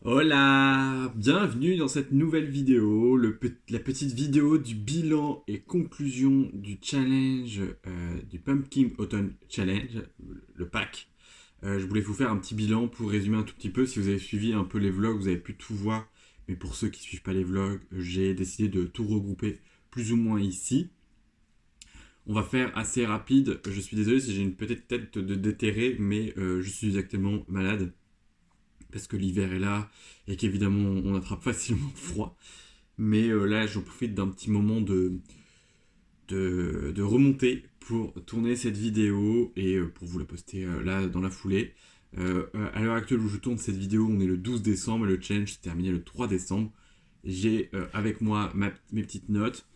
Hola, bienvenue dans cette nouvelle vidéo, la petite vidéo du bilan et conclusion du challenge du Pumpkin Autumn Challenge, le pack. Je voulais vous faire un petit bilan pour résumer un tout petit peu. Si vous avez suivi un peu les vlogs, vous avez pu tout voir. Mais pour ceux qui ne suivent pas les vlogs, j'ai décidé de tout regrouper plus ou moins ici. On va faire assez rapide. Je suis désolé si j'ai une petite tête de déterré, mais je suis actuellement malade. Parce que l'hiver est là et qu'évidemment on attrape facilement froid. Mais là, j'en profite d'un petit moment de remonter pour tourner cette vidéo et pour vous la poster là dans la foulée. À l'heure actuelle où je tourne cette vidéo, on est le 12 décembre et le challenge s'est terminé le 3 décembre. J'ai avec moi mes petites notes.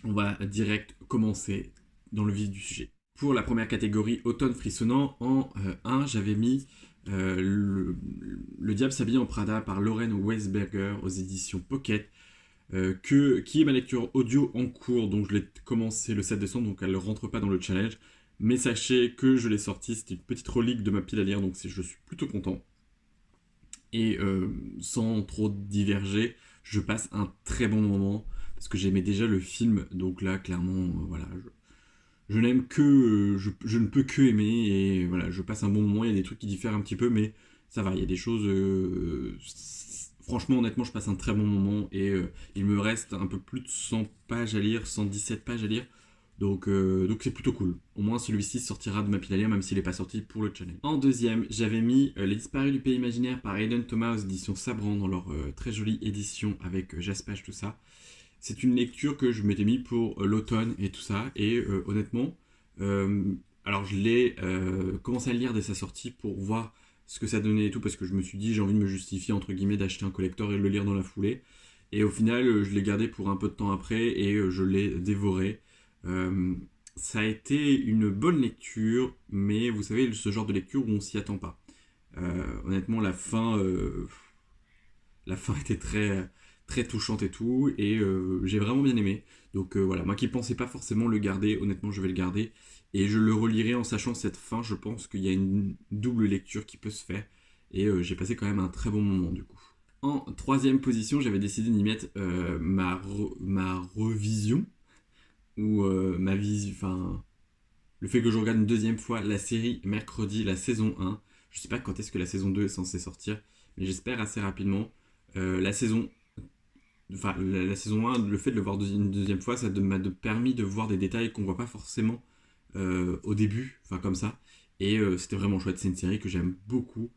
On va direct commencer dans le vif du sujet. Pour la première catégorie, automne frissonnant, en 1, j'avais mis le Diable s'habille en Prada par Lauren Weisberger aux éditions Pocket, qui est ma lecture audio en cours, donc je l'ai commencé le 7 décembre, donc elle ne rentre pas dans le challenge. Mais sachez que je l'ai sorti, c'était une petite relique de ma pile à lire, donc je suis plutôt content. Et sans trop diverger, je passe un très bon moment, parce que j'aimais déjà le film, donc là, clairement, voilà, je n'aime que, je ne peux que aimer, et voilà, je passe un bon moment. Il y a des trucs qui diffèrent un petit peu, mais ça va. Il y a des choses. Franchement, honnêtement, je passe un très bon moment, et il me reste un peu plus de 100 pages à lire, 117 pages à lire. Donc c'est plutôt cool. Au moins celui-ci sortira de ma pile à lire, même s'il n'est pas sorti pour le challenge. En deuxième, j'avais mis Les Disparus du Pays Imaginaire par Hayden Thomas, édition Sabran, dans leur très jolie édition avec Jaspage, tout ça. C'est une lecture que je m'étais mis pour l'automne et tout ça. Et honnêtement, alors je l'ai commencé à le lire dès sa sortie pour voir ce que ça donnait et tout, parce que je me suis dit j'ai envie de me justifier entre guillemets d'acheter un collector et de le lire dans la foulée. Et au final, je l'ai gardé pour un peu de temps après et je l'ai dévoré. Euh, Ça a été une bonne lecture, mais vous savez, ce genre de lecture où on s'y attend pas. Honnêtement, la fin était très touchante et tout, et j'ai vraiment bien aimé. Donc voilà, moi qui pensais pas forcément le garder, honnêtement je vais le garder, et je le relirai en sachant cette fin. Je pense qu'il y a une double lecture qui peut se faire, et j'ai passé quand même un très bon moment du coup. En troisième position, j'avais décidé d'y mettre ma revision, ou ma vision, enfin le fait que je regarde une deuxième fois la série mercredi, la saison 1. Je sais pas quand est-ce que la saison 2 est censée sortir, mais j'espère assez rapidement. La saison la saison 1, le fait de le voir une deuxième fois, ça m'a permis de voir des détails qu'on voit pas forcément au début, enfin comme ça. Et c'était vraiment chouette. C'est une série que j'aime beaucoup.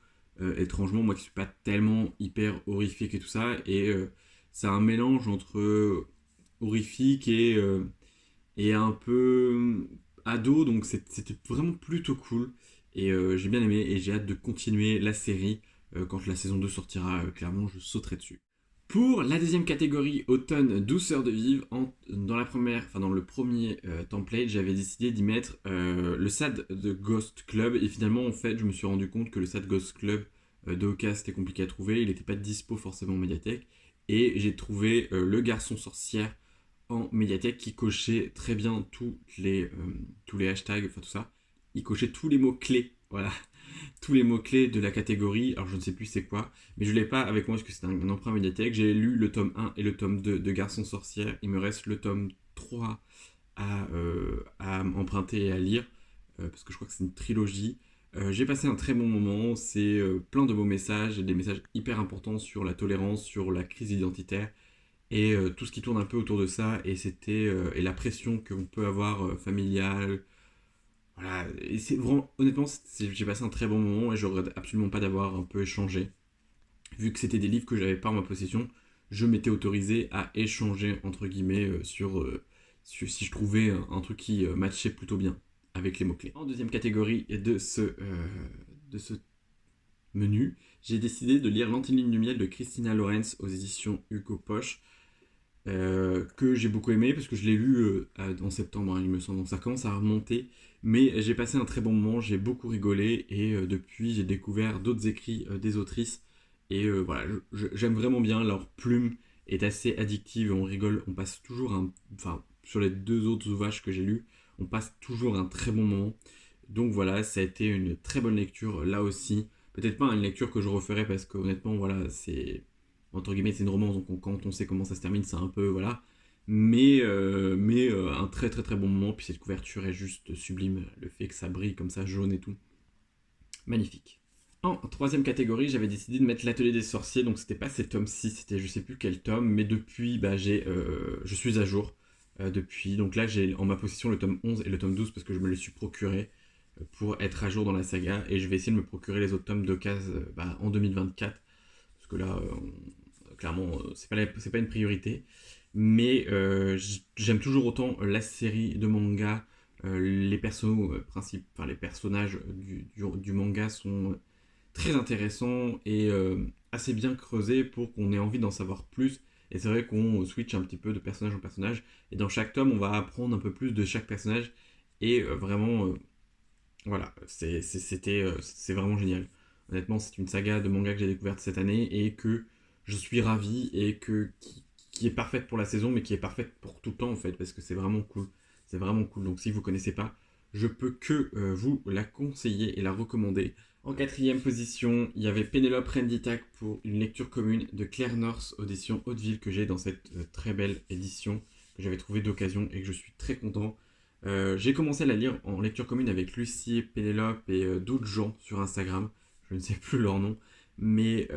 Étrangement, moi qui suis pas tellement hyper horrifique et tout ça, et c'est un mélange entre horrifique et un peu ado, donc c'était vraiment plutôt cool. Et j'ai bien aimé, et j'ai hâte de continuer la série. Quand la saison 2 sortira, clairement, je sauterai dessus. Pour la deuxième catégorie, automne, douceur de vivre, dans le premier template, j'avais décidé d'y mettre le SAD de Ghost Club. Et finalement, en fait, je me suis rendu compte que le SAD Ghost Club de Oka, c'était compliqué à trouver. Il n'était pas dispo forcément en médiathèque. Et j'ai trouvé Le Garçon Sorcière en médiathèque qui cochait très bien tous les hashtags, enfin tout ça. Il cochait tous les mots-clés, voilà, tous les mots-clés de la catégorie. Alors je ne sais plus c'est quoi, mais je ne l'ai pas avec moi parce que c'est un emprunt médiathèque. J'ai lu le tome 1 et le tome 2 de Garçon Sorcière. Il me reste le tome 3 à emprunter et à lire, parce que je crois que c'est une trilogie. J'ai passé un très bon moment, c'est plein de beaux messages, des messages hyper importants sur la tolérance, sur la crise identitaire, et tout ce qui tourne un peu autour de ça, et la pression qu'on peut avoir familiale. Voilà, et c'est vraiment, honnêtement, j'ai passé un très bon moment, et je regrette absolument pas d'avoir un peu échangé. Vu que c'était des livres que j'avais pas en ma possession, je m'étais autorisé à échanger entre guillemets si je trouvais un truc qui matchait plutôt bien avec les mots-clés. En deuxième catégorie de ce menu, j'ai décidé de lire L'Antiline du miel de Christina Lorenz aux éditions Hugo Poche, que j'ai beaucoup aimé parce que je l'ai lu en septembre, hein, il me semble, donc ça commence à remonter. Mais j'ai passé un très bon moment, j'ai beaucoup rigolé, et depuis j'ai découvert d'autres écrits des autrices. Et voilà, j'aime vraiment bien, leur plume est assez addictive, on rigole, on passe toujours enfin sur les deux autres ouvrages que j'ai lus, on passe toujours un très bon moment. Donc voilà, ça a été une très bonne lecture là aussi. Peut-être pas une lecture que je referais parce que honnêtement, voilà, c'est entre guillemets, c'est une romance, donc quand on sait comment ça se termine, c'est un peu voilà. Mais un très très très bon moment. Puis cette couverture est juste sublime, le fait que ça brille comme ça jaune et tout, magnifique. En troisième catégorie, j'avais décidé de mettre l'Atelier des sorciers, donc c'était pas ces tomes 6, c'était je sais plus quel tome, mais depuis, je suis à jour depuis. Donc là, j'ai en ma possession le tome 11 et le tome 12 parce que je me les suis procurés pour être à jour dans la saga, et je vais essayer de me procurer les autres tomes d'occasion en 2024, parce que là, clairement, c'est pas une priorité. Mais j'aime toujours autant la série de manga. Les persos principaux, enfin les personnages du manga sont très intéressant et assez bien creusé pour qu'on ait envie d'en savoir plus. Et c'est vrai qu'on switch un petit peu de personnage en personnage. Et dans chaque tome, on va apprendre un peu plus de chaque personnage. Et vraiment, voilà, c'est vraiment génial. Honnêtement, c'est une saga de manga que j'ai découverte cette année et que je suis ravi et qui est parfaite pour la saison, mais qui est parfaite pour tout le temps en fait, parce que c'est vraiment cool. C'est vraiment cool. Donc si vous connaissez pas, je peux que vous la conseiller et la recommander. En quatrième position, il y avait Pénélope Renditac pour une lecture commune de Claire North, audition Hauteville, que j'ai dans cette très belle édition que j'avais trouvée d'occasion et que je suis très content. J'ai commencé à la lire en lecture commune avec Lucie, Pénélope et d'autres gens sur Instagram. Je ne sais plus leur nom, mais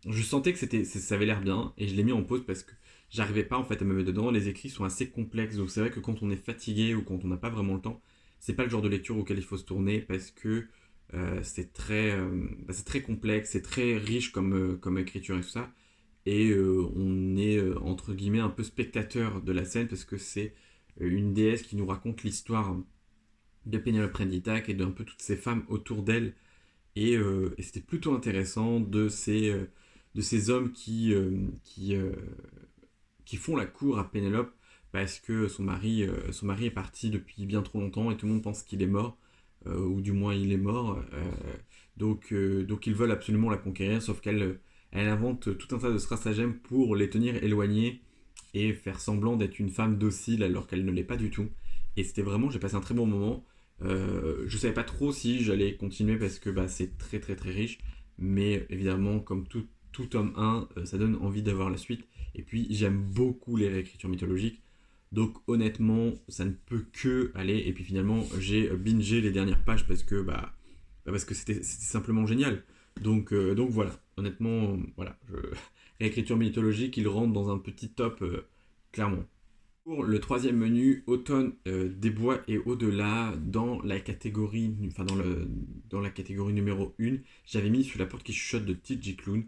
je sentais que ça avait l'air bien et je l'ai mis en pause parce que j'arrivais pas en fait à me mettre dedans. Les écrits sont assez complexes, donc c'est vrai que quand on est fatigué ou quand on n'a pas vraiment le temps, c'est pas le genre de lecture auquel il faut se tourner parce que c'est très complexe, c'est très riche comme écriture et tout ça. Et on est entre guillemets un peu spectateur de la scène parce que c'est une déesse qui nous raconte l'histoire de Penelope Renditac et d'un peu toutes ces femmes autour d'elle. Et c'était plutôt intéressant de ces hommes qui font la cour à Pénélope parce que son mari est parti depuis bien trop longtemps et tout le monde pense qu'il est mort, ou du moins il est mort. Donc ils veulent absolument la conquérir, sauf elle invente tout un tas de stratagèmes pour les tenir éloignés et faire semblant d'être une femme docile alors qu'elle ne l'est pas du tout. Et c'était vraiment, j'ai passé un très bon moment. Je savais pas trop si j'allais continuer parce que c'est très très très riche, mais évidemment, comme tout tome 1, ça donne envie d'avoir la suite. Et puis j'aime beaucoup les réécritures mythologiques. Donc honnêtement, ça ne peut que aller. Et puis finalement, j'ai bingé les dernières pages parce que c'était simplement génial. Donc voilà, honnêtement, voilà. Réécriture mythologique, il rentre dans un petit top, clairement. Pour le troisième menu, Automne des bois et au-delà, dans la catégorie, dans la catégorie numéro 1, j'avais mis Sur la porte qui chuchote de T.J. Klune,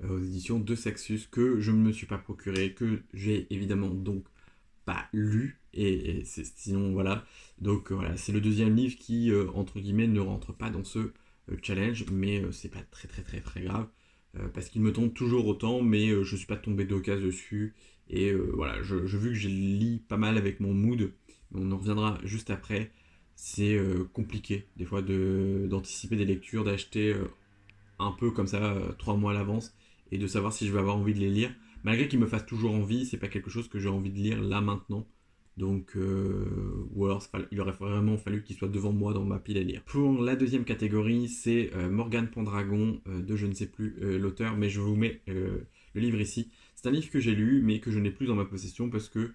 aux éditions de Saxus, que je ne me suis pas procuré, que j'ai évidemment donc pas lu, sinon voilà. Donc voilà, c'est le deuxième livre qui, entre guillemets, ne rentre pas dans ce challenge, mais c'est pas très très très très grave, parce qu'il me tombe toujours autant, mais je suis pas tombé d'occasion dessus, et voilà, vu que je lis pas mal avec mon mood, on en reviendra juste après, c'est compliqué des fois d'anticiper des lectures, d'acheter un peu comme ça 3 mois à l'avance et de savoir si je vais avoir envie de les lire. Malgré qu'ils me fassent toujours envie, c'est pas quelque chose que j'ai envie de lire là maintenant. Donc, ou alors il aurait vraiment fallu qu'il soit devant moi dans ma pile à lire. Pour la deuxième catégorie, c'est Morgane Pendragon, de je ne sais plus l'auteur, mais je vous mets le livre ici. C'est un livre que j'ai lu, mais que je n'ai plus dans ma possession parce que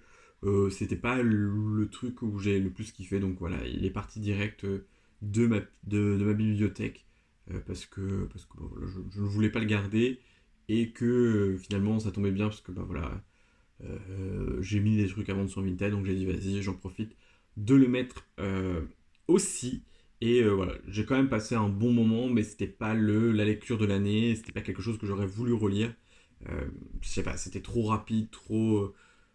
c'était pas le truc où j'ai le plus kiffé. Donc voilà, il est parti direct de ma bibliothèque parce que voilà, je ne voulais pas le garder et que finalement ça tombait bien parce que voilà, j'ai mis des trucs à vendre sur Vinted, donc j'ai dit vas-y, j'en profite de le mettre aussi. Et voilà, j'ai quand même passé un bon moment, mais c'était pas la lecture de l'année, c'était pas quelque chose que j'aurais voulu relire. Je sais pas, c'était trop rapide, on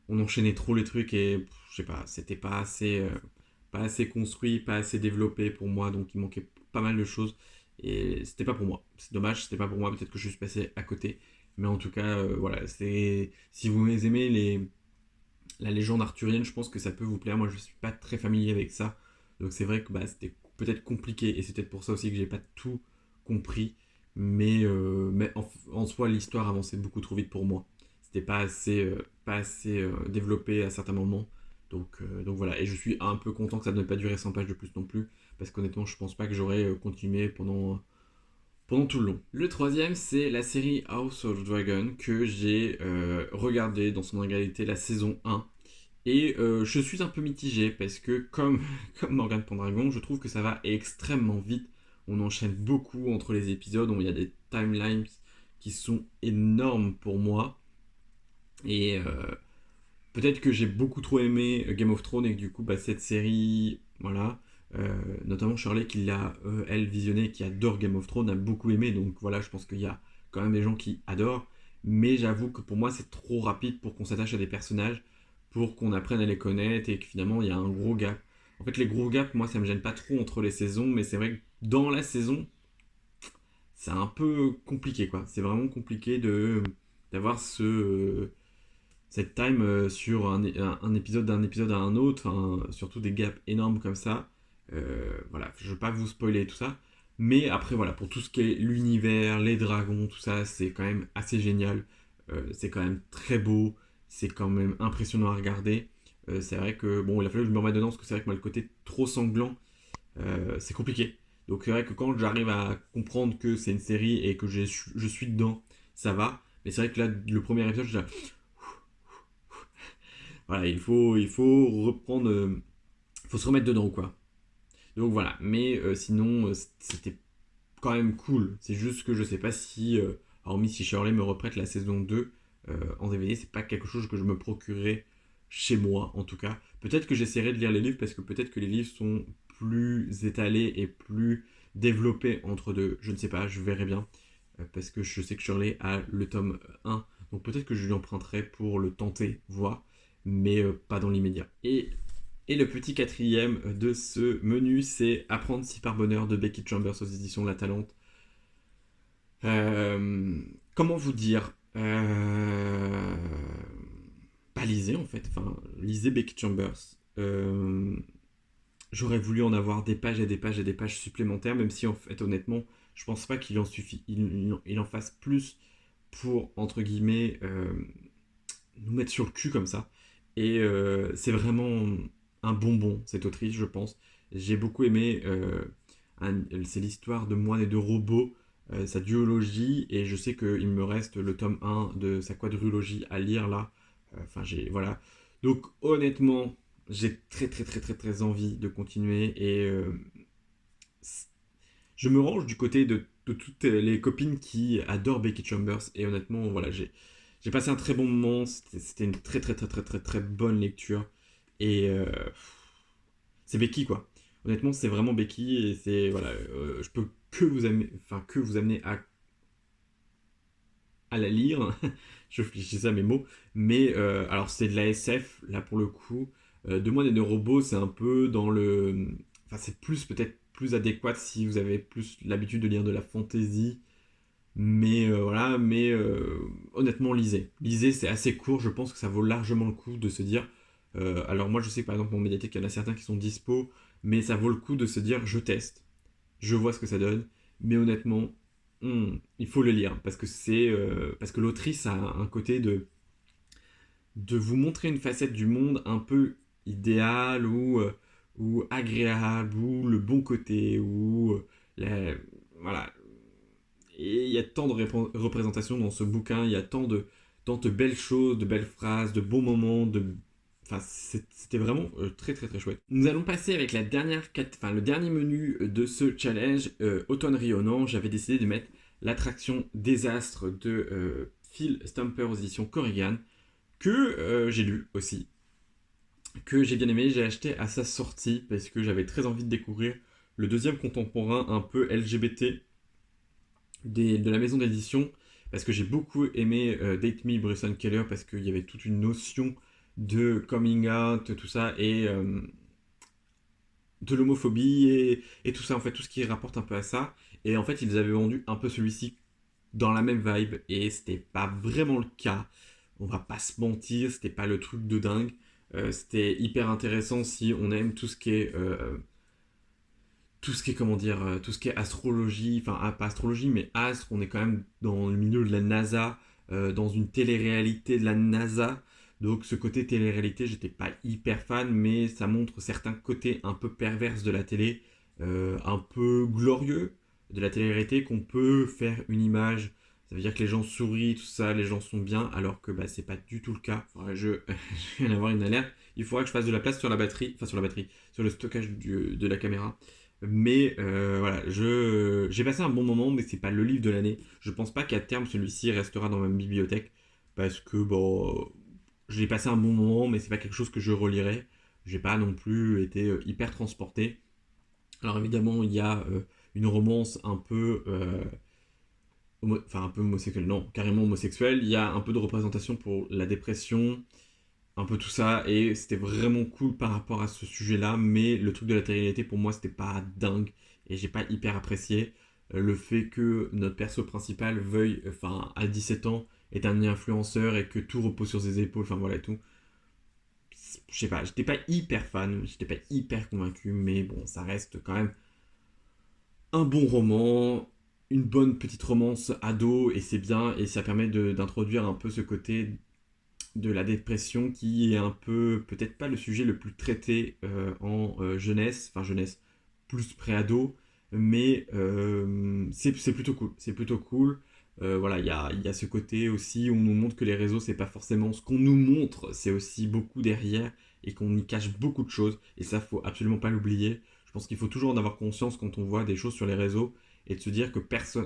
enchaînait trop les trucs et je sais pas, c'était pas assez construit, pas assez développé pour moi, donc il manquait pas mal de choses et c'était pas pour moi. C'est dommage, c'était pas pour moi, peut-être que je suis passé à côté. Mais en tout cas, voilà, si vous aimez la légende arthurienne, je pense que ça peut vous plaire. Moi, je suis pas très familier avec ça. Donc c'est vrai que c'était peut-être compliqué. Et c'est peut-être pour ça aussi que j'ai pas tout compris. Mais en soi, l'histoire avançait beaucoup trop vite pour moi. C'était pas assez développé à certains moments. Donc voilà. Et je suis un peu content que ça ne pas durer 100 pages de plus non plus. parce qu'honnêtement, je pense pas que j'aurais continué pendant tout le long. Le troisième, c'est la série House of Dragon que j'ai regardé dans son intégralité la saison 1. Et je suis un peu mitigé parce que comme Morgan Pendragon, je trouve que ça va extrêmement vite. On enchaîne beaucoup entre les épisodes, il y a des timelines qui sont énormes pour moi. Et peut-être que j'ai beaucoup trop aimé Game of Thrones et que du coup, cette série, voilà, notamment Shirley qui l'a, elle, visionnée, qui adore Game of Thrones, a beaucoup aimé. Donc voilà, je pense qu'il y a quand même des gens qui adorent. Mais j'avoue que pour moi, c'est trop rapide pour qu'on s'attache à des personnages, pour qu'on apprenne à les connaître et que finalement, il y a un gros gap. En fait, les gros gaps, moi, ça me gêne pas trop entre les saisons, mais c'est vrai que dans la saison, c'est un peu compliqué, quoi. C'est vraiment compliqué d'avoir cette time sur un épisode d'un épisode à un autre, surtout des gaps énormes comme ça. Voilà, je ne veux pas vous spoiler tout ça. Mais après, voilà, pour tout ce qui est l'univers, les dragons, tout ça, c'est quand même assez génial. C'est quand même très beau. C'est quand même impressionnant à regarder. C'est vrai que, bon, il a fallu que je me remette dedans parce que c'est vrai que moi, le côté trop sanglant, c'est compliqué. Donc c'est vrai que quand j'arrive à comprendre que c'est une série et que je suis dedans, ça va. Mais c'est vrai que là, le premier épisode, voilà, il faut reprendre, faut se remettre dedans, quoi. Donc voilà, mais sinon, c'était quand même cool. C'est juste que je sais pas si, hormis si Shirley me reprête la saison 2 en DVD, c'est pas quelque chose que je me procurerais chez moi, en tout cas. Peut-être que j'essaierai de lire les livres, parce que peut-être que les livres sont plus étalés et plus développés entre deux. Je ne sais pas, je verrai bien. Parce que je sais que Shirley a le tome 1. Donc peut-être que je lui emprunterai pour le tenter, voir, mais pas dans l'immédiat. Et le petit quatrième de ce menu, c'est Apprendre si par bonheur de Becky Chambers aux éditions La Talente. Comment vous dire Pas lisez en fait, enfin, lisez Becky Chambers. J'aurais voulu en avoir des pages et des pages et des pages supplémentaires, même si en fait, honnêtement, je pense pas qu'il en suffit. Il en fasse plus pour, entre guillemets, nous mettre sur le cul comme ça. Et c'est vraiment un bonbon, cette autrice, je pense. J'ai beaucoup aimé. C'est l'histoire de moines et de robots, sa duologie, et je sais qu'il me reste le tome 1 de sa quadrilogie à lire là. Enfin, voilà. Donc, honnêtement, j'ai très, très, très, très, très envie de continuer, et je me range du côté de toutes les copines qui adorent Becky Chambers, et honnêtement, voilà, j'ai passé un très bon moment. C'était une très très très très très très bonne lecture. Et c'est Becky, quoi. Honnêtement, c'est vraiment Becky, et c'est voilà, je peux que vous amener à la lire. Je réfléchissais à mes mots, mais alors c'est de la SF là pour le coup. De Moines et de robots, c'est un peu dans le, enfin c'est plus peut-être plus adéquat si vous avez plus l'habitude de lire de la fantasy. Mais voilà, mais honnêtement, lisez. Lisez, c'est assez court, je pense que ça vaut largement le coup de se dire. Alors moi, je sais que par exemple, mon médiathèque, il y en a certains qui sont dispo, mais ça vaut le coup de se dire, je teste, je vois ce que ça donne, mais honnêtement, il faut le lire, parce que l'autrice a un côté de vous montrer une facette du monde un peu idéale ou agréable, ou le bon côté, ou voilà, et il y a tant de représentations dans ce bouquin, il y a tant de belles choses, de belles phrases, de bons moments, Enfin, c'était vraiment très très très chouette. Nous allons passer avec le dernier menu de ce challenge, Automne rayonnant. J'avais décidé de mettre l'attraction Désastre de Phil Stumper aux éditions Corrigan, que j'ai lu aussi, que j'ai bien aimé. J'ai acheté à sa sortie parce que j'avais très envie de découvrir le deuxième contemporain un peu LGBT de la maison d'édition, parce que j'ai beaucoup aimé Date Me Bryson Keller, parce qu'il y avait toute une notion de coming out, tout ça, et de l'homophobie, et tout ça, en fait, tout ce qui rapporte un peu à ça. Et en fait, ils avaient vendu un peu celui-ci dans la même vibe, et c'était pas vraiment le cas. On va pas se mentir, c'était pas le truc de dingue. C'était hyper intéressant si on aime comment dire, tout ce qui est astrologie, enfin pas astrologie, mais astre. On est quand même dans le milieu de la NASA, dans une télé-réalité de la NASA. Donc ce côté télé-réalité, j'étais pas hyper fan, mais ça montre certains côtés un peu perverses de la télé. un peu glorieux de la télé-réalité qu'on peut faire une image. Ça veut dire que les gens sourient, tout ça, les gens sont bien, alors que bah, c'est pas du tout le cas. Faudrait je viens d'avoir une alerte. Il faudrait que je fasse de la place sur la batterie, enfin sur la batterie, sur le stockage de la caméra. Mais voilà, j'ai passé un bon moment, mais c'est pas le livre de l'année. Je pense pas qu'à terme celui-ci restera dans ma bibliothèque parce que bon, j'ai passé un bon moment, mais c'est pas quelque chose que je relirai. J'ai pas non plus été hyper transporté. Alors évidemment, il y a une romance un peu, enfin un peu homosexuelle, non, carrément homosexuelle. Il y a un peu de représentation pour la dépression, un peu tout ça, et c'était vraiment cool par rapport à ce sujet-là. Mais le truc de la télé-réalité pour moi, c'était pas dingue et j'ai pas hyper apprécié le fait que notre perso principal veuille, enfin à 17 ans, est un influenceur et que tout repose sur ses épaules, enfin voilà et tout. Je sais pas, j'étais pas hyper fan, j'étais pas hyper convaincu, mais bon, ça reste quand même un bon roman, une bonne petite romance ado, et c'est bien, et ça permet d'introduire un peu ce côté de la dépression qui est un peu, peut-être pas le sujet le plus traité en jeunesse, enfin jeunesse, plus pré-ado, mais c'est plutôt cool, c'est plutôt cool. Voilà, il y a ce côté aussi où on nous montre que les réseaux, c'est pas forcément ce qu'on nous montre, c'est aussi beaucoup derrière et qu'on y cache beaucoup de choses. Et ça, faut absolument pas l'oublier. Je pense qu'il faut toujours en avoir conscience quand on voit des choses sur les réseaux et de se dire que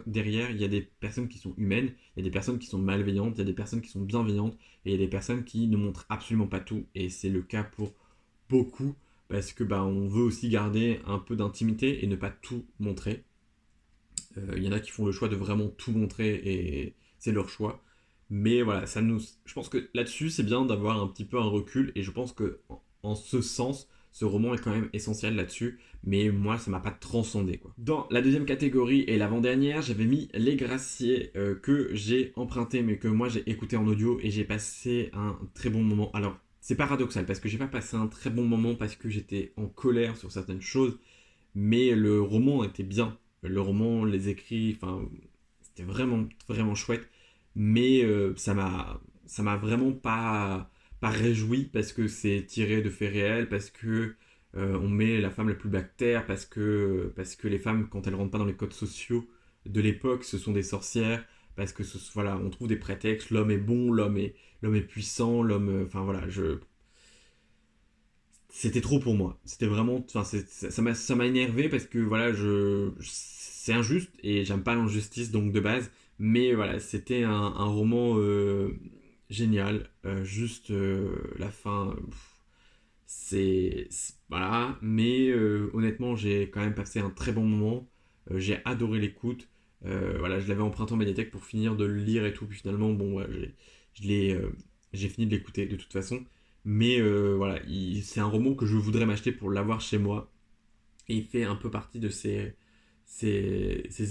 derrière, il y a des personnes qui sont humaines, il y a des personnes qui sont malveillantes, il y a des personnes qui sont bienveillantes et il y a des personnes qui ne montrent absolument pas tout. Et c'est le cas pour beaucoup parce que bah, on veut aussi garder un peu d'intimité et ne pas tout montrer. Il y en a qui font le choix de vraiment tout montrer et c'est leur choix. Mais voilà, je pense que là-dessus, c'est bien d'avoir un petit peu un recul et je pense que en ce sens, ce roman est quand même essentiel là-dessus. Mais moi, ça m'a pas transcendé quoi. Dans la deuxième catégorie et l'avant-dernière, j'avais mis Les Graciers que j'ai emprunté mais que moi j'ai écouté en audio et j'ai passé un très bon moment. Alors, c'est paradoxal parce que j'ai pas passé un très bon moment parce que j'étais en colère sur certaines choses, mais le roman était bien. Le roman, les écrits, enfin, c'était vraiment, vraiment chouette. Mais ça m'a vraiment pas réjoui parce que c'est tiré de faits réels, parce que on met la femme la plus bactère, parce que les femmes, quand elles rentrent pas dans les codes sociaux de l'époque, ce sont des sorcières, parce que voilà, on trouve des prétextes. L'homme est bon, l'homme est puissant, enfin voilà, c'était trop pour moi. C'était vraiment, enfin, ça m'a énervé parce que voilà, c'est injuste et j'aime pas l'injustice donc de base. Mais voilà, c'était un roman génial. Juste la fin, voilà. Mais honnêtement, j'ai quand même passé un très bon moment. J'ai adoré l'écoute. Voilà, je l'avais emprunté en médiathèque pour finir de le lire et tout. Puis finalement, bon, ouais, je l'ai, j'ai fini de l'écouter de toute façon. Mais voilà, c'est un roman que je voudrais m'acheter pour l'avoir chez moi. Et il fait un peu partie de ces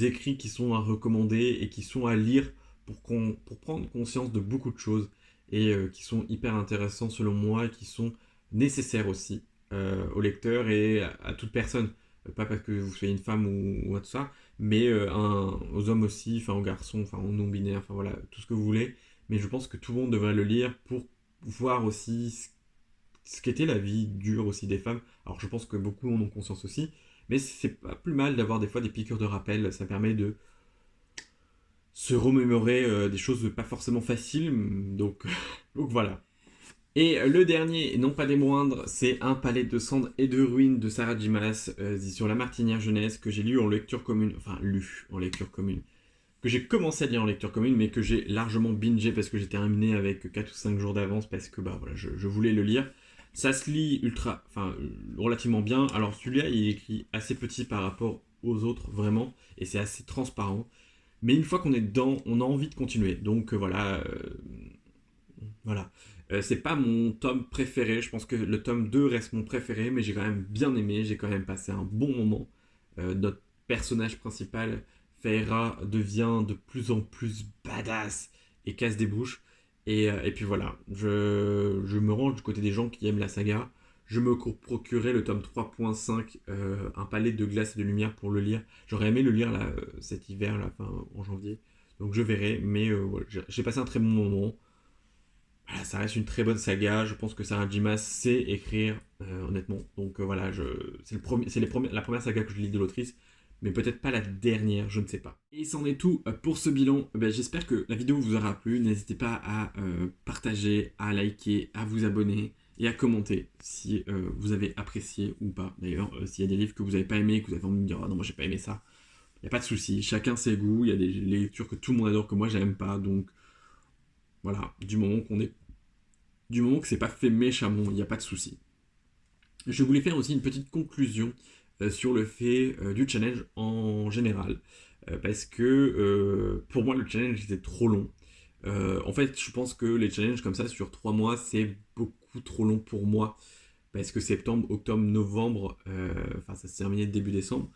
écrits qui sont à recommander et qui sont à lire pour prendre conscience de beaucoup de choses. Et qui sont hyper intéressants selon moi et qui sont nécessaires aussi au lecteur et à toute personne. Pas parce que vous soyez une femme ou tout ça, mais aux hommes aussi, enfin aux garçons, enfin aux non-binaires, enfin voilà, tout ce que vous voulez. Mais je pense que tout le monde devrait le lire pour voir aussi ce qu'était la vie dure aussi des femmes. Alors je pense que beaucoup en ont conscience aussi, mais c'est pas plus mal d'avoir des fois des piqûres de rappel, ça permet de se remémorer des choses pas forcément faciles, donc, donc voilà. Et le dernier, et non pas des moindres, c'est Un palais de cendres et de ruines de Sarah J. Maas sur la Martinière jeunesse que j'ai lu en lecture commune, enfin lu en lecture commune, que j'ai commencé à lire en lecture commune, mais que j'ai largement bingé parce que j'ai terminé avec 4 ou 5 jours d'avance parce que bah, voilà, je voulais le lire. Ça se lit relativement bien. Alors celui-là, il est écrit assez petit par rapport aux autres, vraiment, et c'est assez transparent. Mais une fois qu'on est dedans, on a envie de continuer. Donc voilà. C'est pas mon tome préféré. Je pense que le tome 2 reste mon préféré, mais j'ai quand même bien aimé. J'ai quand même passé un bon moment. Notre personnage principal, Feyre, devient de plus en plus badass et casse des bouches. Et puis voilà. Je me range du côté des gens qui aiment la saga. Je me procurerai le tome 3.5, Un palais de glace et de lumière pour le lire. J'aurais aimé le lire là, cet hiver, là, en janvier. Donc je verrai. Mais voilà, j'ai passé un très bon moment. voilà, ça reste une très bonne saga. Je pense que Sarah J. Maas sait écrire, honnêtement. Donc voilà, c'est la première saga que je lis de l'autrice, mais peut-être pas la dernière, je ne sais pas. Et c'en est tout pour ce bilan. Ben, j'espère que la vidéo vous aura plu. N'hésitez pas à partager, à liker, à vous abonner et à commenter si vous avez apprécié ou pas. D'ailleurs, s'il y a des livres que vous n'avez pas aimés, que vous avez envie de me dire ah non, moi j'ai pas aimé ça, il n'y a pas de souci. Chacun ses goûts. Il y a des lectures que tout le monde adore que moi j'aime pas. Donc voilà, du moment que c'est pas fait méchamment, il n'y a pas de souci. Je voulais faire aussi une petite conclusion sur le fait du challenge en général. Parce que pour moi, le challenge était trop long. En fait, je pense que les challenges comme ça sur 3 mois, c'est beaucoup trop long pour moi. Parce que septembre, octobre, novembre, enfin ça s'est terminé début décembre,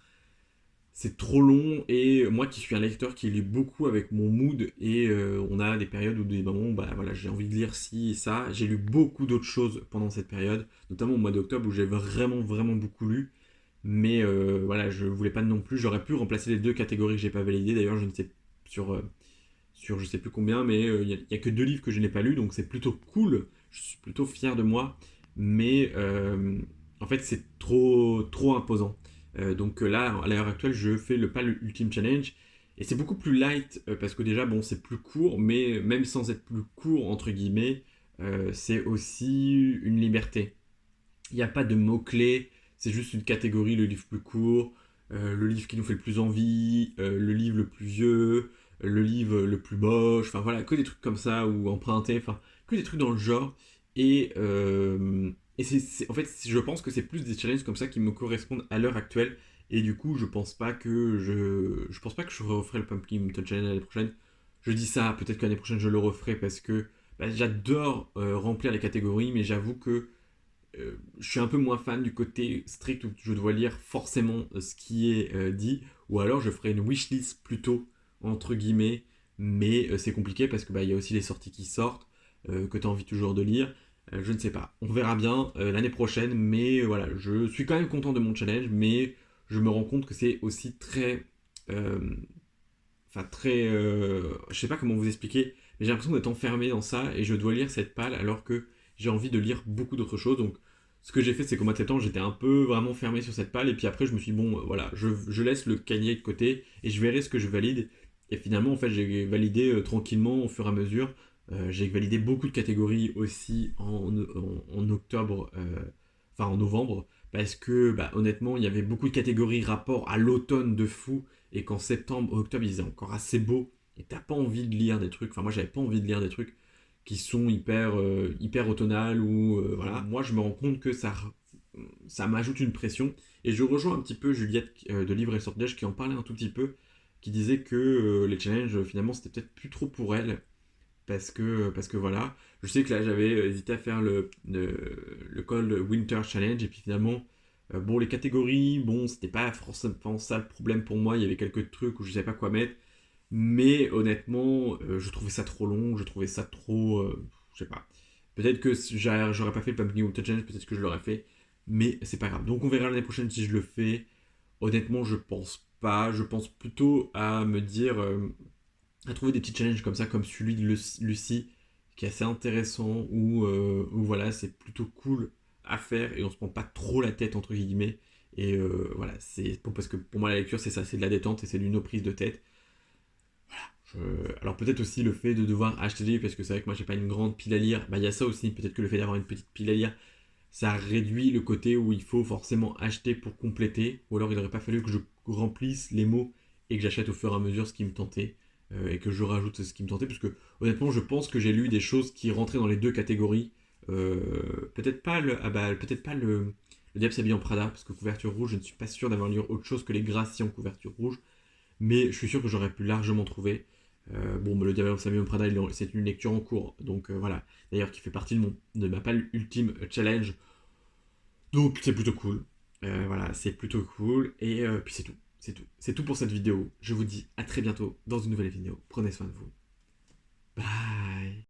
c'est trop long et moi qui suis un lecteur qui lit beaucoup avec mon mood et on a des périodes où des moments bah voilà j'ai envie de lire ci et ça, j'ai lu beaucoup d'autres choses pendant cette période, notamment au mois d'octobre où j'ai vraiment beaucoup lu, mais voilà je voulais pas non plus, j'aurais pu remplacer les deux catégories que j'ai pas validées, d'ailleurs je ne sais sur je sais plus combien, mais y a que 2 livres que je n'ai pas lus donc c'est plutôt cool, je suis plutôt fier de moi, mais en fait c'est trop imposant. Donc là, à l'heure actuelle, je fais pas l'Ultime Challenge. Et c'est beaucoup plus light parce que déjà, bon, c'est plus court, mais même sans être plus court, entre guillemets, c'est aussi une liberté. Il n'y a pas de mots-clés, c'est juste une catégorie, le livre plus court, le livre qui nous fait le plus envie, le livre le plus vieux, le livre le plus moche, enfin voilà, que des trucs comme ça, ou empruntés, enfin, que des trucs dans le genre. Et, en fait, je pense que c'est plus des challenges comme ça qui me correspondent à l'heure actuelle. Et du coup, je pense pas que je referai le Pumpkin Mountain Challenge l'année prochaine. Je dis ça, peut-être que l'année prochaine je le referai parce que bah, j'adore remplir les catégories, mais j'avoue que je suis un peu moins fan du côté strict où je dois lire forcément ce qui est dit, ou alors je ferai une wishlist plutôt, entre guillemets, mais c'est compliqué parce que bah, y a aussi les sorties qui sortent, que tu as envie toujours de lire. Je ne sais pas, on verra bien l'année prochaine, mais voilà, je suis quand même content de mon challenge, mais je me rends compte que c'est aussi très. Enfin, très. Je sais pas comment vous expliquer, mais j'ai l'impression d'être enfermé dans ça et je dois lire cette palle alors que j'ai envie de lire beaucoup d'autres choses. Donc, ce que j'ai fait, c'est qu'au mois de septembre, j'étais un peu vraiment fermé sur cette palle. Et puis après, je me suis dit, bon, voilà, je laisse le cahier de côté et je verrai ce que je valide. Et finalement, en fait, j'ai validé tranquillement au fur et à mesure. J'ai validé beaucoup de catégories aussi en octobre, enfin en novembre, parce que bah, honnêtement, il y avait beaucoup de catégories rapport à l'automne de fou. Et qu'en septembre, octobre, il faisait encore assez beau. Et t'as pas envie de lire des trucs. Enfin, moi, j'avais pas envie de lire des trucs qui sont hyper automnales ou voilà. Moi, je me rends compte que ça m'ajoute une pression. Et je rejoins un petit peu Juliette de Livre et Sortilège qui en parlait un tout petit peu, qui disait que les challenges, finalement, c'était peut-être plus trop pour elle. Parce que voilà, je sais que là j'avais hésité à faire le Cold Winter Challenge et puis finalement, bon, les catégories, bon, c'était pas forcément ça le problème pour moi, il y avait quelques trucs où je savais pas quoi mettre, mais honnêtement, je trouvais ça trop long, je trouvais ça trop. Je sais pas. Peut-être que j'aurais pas fait le Pumpkin Winter Challenge, peut-être que je l'aurais fait, mais c'est pas grave. Donc on verra l'année prochaine si je le fais. Honnêtement, je pense pas. Je pense plutôt à me dire, à trouver des petits challenges comme ça, comme celui de Lucie, qui est assez intéressant, où voilà, c'est plutôt cool à faire et on se prend pas trop la tête, entre guillemets. Et voilà, parce que pour moi, la lecture, c'est ça, c'est de la détente et c'est d'une prise de tête. Alors peut-être aussi le fait de devoir acheter des livres, parce que c'est vrai que moi j'ai pas une grande pile à lire, bah il y a ça aussi, peut-être que le fait d'avoir une petite pile à lire, ça réduit le côté où il faut forcément acheter pour compléter, ou alors il n'aurait pas fallu que je remplisse les mots et que j'achète au fur et à mesure ce qui me tentait, et que je rajoute ce qui me tentait, parce que honnêtement je pense que j'ai lu des choses qui rentraient dans les deux catégories, peut-être pas le Diable s'habille en Prada, parce que couverture rouge, je ne suis pas sûr d'avoir lu autre chose que les Gracie en couverture rouge, mais je suis sûr que j'aurais pu largement trouver. Bon, le Diable s'habille en Prada, c'est une lecture en cours, donc voilà, d'ailleurs qui fait partie de ma palle ultime challenge, donc c'est plutôt cool. Voilà, c'est plutôt cool. Et puis c'est tout. C'est tout. C'est tout pour cette vidéo. Je vous dis à très bientôt dans une nouvelle vidéo. Prenez soin de vous. Bye.